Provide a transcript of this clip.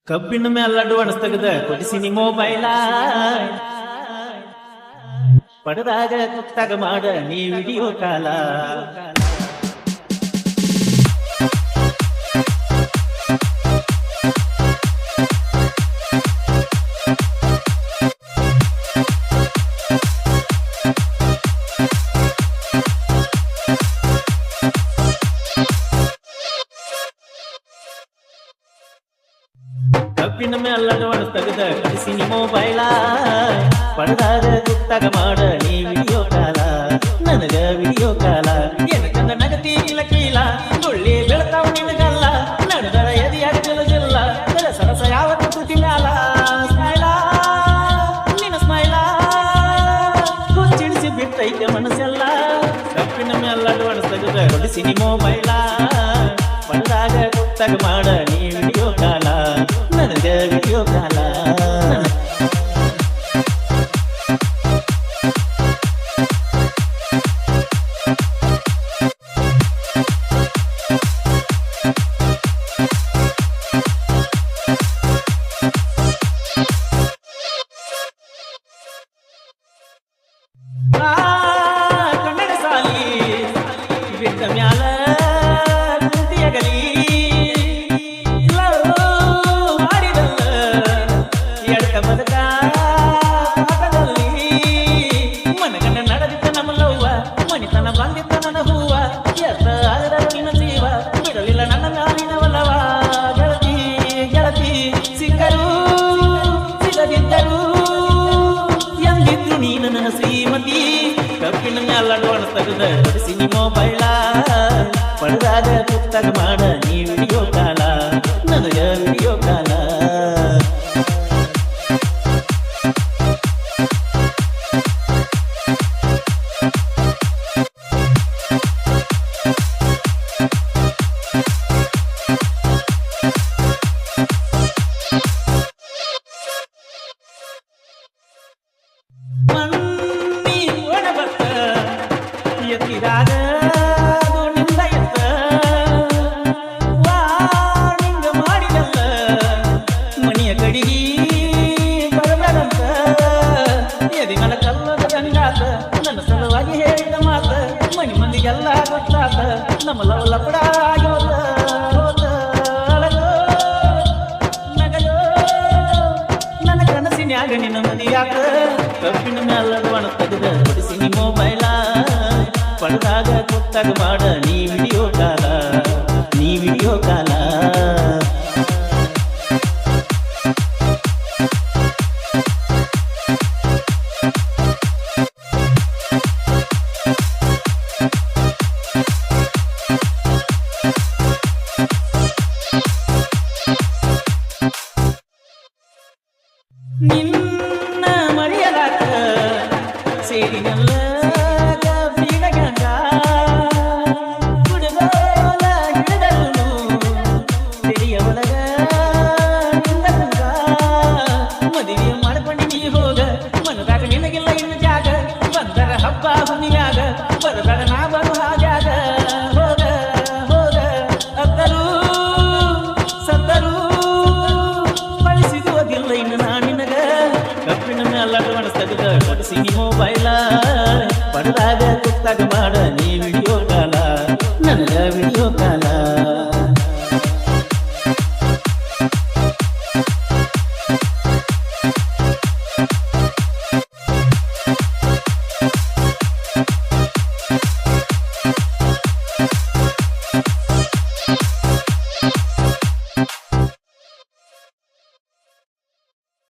ಕಬ್ಬಿನ ಮೇಲೆ ಅಡ್ವಾನ್ಸ್ ತೆಗೆದ ಕೊಡಿಸಿನಿ ಮೊಬೈಲ ಪಡೆದಾಗ ಕುತ್ತಾಗ ಮಾಡ ನೀ ವಿಡಿಯೋ ಕಾಲ ಕಬ್ಬಿನ ಮೇಲೆ ಅಡ್ವಾನ್ಸ್ ತೆಗೆದ ಕೊಡಿಸಿನಿ ಮೊಬೈಲ ಪಡೆದಾಗ ಕುತ್ತಾಗ ಮಾಡ ನೀ ವಿಡಿಯೋ ಕಾಲ ನನಗ ವಿಡಿಯೋ ಕಾಲ ಏನಕಂದ ನಗತಿ ಕಿಲಕಿಲ ಸುಳ್ಳಿ ಬೆಳತಾವ ನಿನಗಲ್ಲ ನಡೆದರ ಎದಿಯಾಗ ಜಿಲ್ಲ ಸರಸ ಯಾವ ಕೃತಿ ಮ್ಯಾಲ ಸ್ಮೈಲ ನಿನ್ನ ಸ್ಮೈಲ ಚಿಡಿಸಿ ಬಿಟ್ಟೈತೆ ಮನಸ್ಸೆಲ್ಲ ಕಬ್ಬಿನ ಮೇಲೆ ಅಡ್ವಾನ್ಸ್ ತೆಗೆದ ಕೊಡಿಸಿನಿ ಮೊಬೈಲ ಪಡೆದಾಗ ಕುತ್ತಾಗ ಮಾಡ ನೀ ವಿಡಿಯೋ ಕಾಲ ನನಗ ವಿಡಿಯೋ ಕಾಲ ಕನ್ನಡ ಸಾಲಿ ಬಿಟ್ಟ ಮ್ಯಾಲ ಕುಂತಿಯಗಲಿ ಮಾಡಿದಲ್ಲ ಎಡಕ ಬದಕ ಪಾಠದಲ್ಲಿ ಮನಗಂಡ ನಡೆದಿದ್ದ ನಮ್ಮ ಲವ್ವ ಮಣಿತನ ಬಂದಿದ್ದ ನನ್ನ ಹೂವ ಎತ್ತ ಆಗದ ನಿನ್ನ ಜೀವ ಬಿಡಲಿಲ್ಲ ನನ್ನ ಮ್ಯಾಲಿನವಲ್ಲವ ಗೆಳತಿ ಗೆಳತಿ ಸಿಕ್ಕರು ಸಿಗದಿದ್ದರು ಎಂದಿದ್ರು ನೀನು ನನ್ನ ಶ್ರೀಮತಿ ಕಬ್ಬಿನ ಮ್ಯಾಲ ಅಡ್ವಾನ್ಸ್ ತೆಗೆದ ಕೊಡಿಸಿನಿ ಮೊಬೈಲ ಪಡೆದಾಗ ಕುತ್ತಾಗ ಮಾಡ ನೀ ವಿಡಿಯೋ ಕಾಲ ನನಗ ವಿಡಿಯೋ ಕಾಲ ಮನ್ನಿ ಒಣಬತ್ತ ಎತ್ತಿದಾಗ ನಿಂದ ಎತ್ತ ವಾಣಿಂಗ ಮಾಡಿದಲ್ಲ ಮಣಿಯ ಕಡಿಗಿ ಬರಬೇಡಂತ ಎದಿ ಮನ ಕಲ್ಲದ ಗಂಗಾತ ನನ್ನ ಸಲುವಾಗಿ ಹೇಳಿದ ಮಾತ ಮನಿ ಮಂದಿಗೆಲ್ಲ ಗೊತ್ತಾತ ನಮ್ಮ ಲವ್ ಲಪಡ ಆಗೋದ ನನ್ನ ಕನಸಿನ್ಯಾಗ ನಿನ್ನ ಮದಿಯಾಕ ಕಬ್ಬಿನ ಮ್ಯಾಲ ಅಡ್ವಾನ್ಸ್ ತೆಗೆದ ಕೊಡಿಸಿನಿ ಮೊಬೈಲ ಪಡೆದಾಗ ಕುತ್ತಾಗ ಮಾಡ ನೀ ವಿಡಿಯೋ ಕಾಲ ನೀ ವಿಡಿಯೋ ಕಾಲ ನಿನ್ನ ಮರೆಯಲಾಕ ಸೇರಿನಲ್ಲ ಕಬ್ಬಿನ ಗಂಗ ಕುಡುಗೋಲ ಹಿಡಿದನು ತೆರೆಯ ಒಳಗ ನಿಂದ ಗಂಗ ಮದುವೆ ಮಾಡ್ಕೊಂಡು ನೀ ಹೋಗ ಮನದಾಗ ನಿನಗಿಲ್ಲ ಇನ್ನು ಜಾಗ ಬಂದರ ಹಬ್ಬ ಹುಣ್ಣಿಮ್ಯಾಗ ಬರಬೇಡ ನಾ ಬರು ಹಾಜಾಗ ಹೋಗ ಹೋಗ ಅತ್ತರು ಸತ್ತರು ಬಳಸಿಗೋದಿಲ್ಲ ಇನ್ನು ನಾ ನಿನಗ ಕಬ್ಬಿನ ಮ್ಯಾಲ ಅಡ್ವಾನ್ಸ್ ತೆಗೆದ ಕೊಡಿಸಿನಿ ಮೊಬೈಲ ಪಡೆದಾಗ ಕುತ್ತಾಗ ಮಾಡ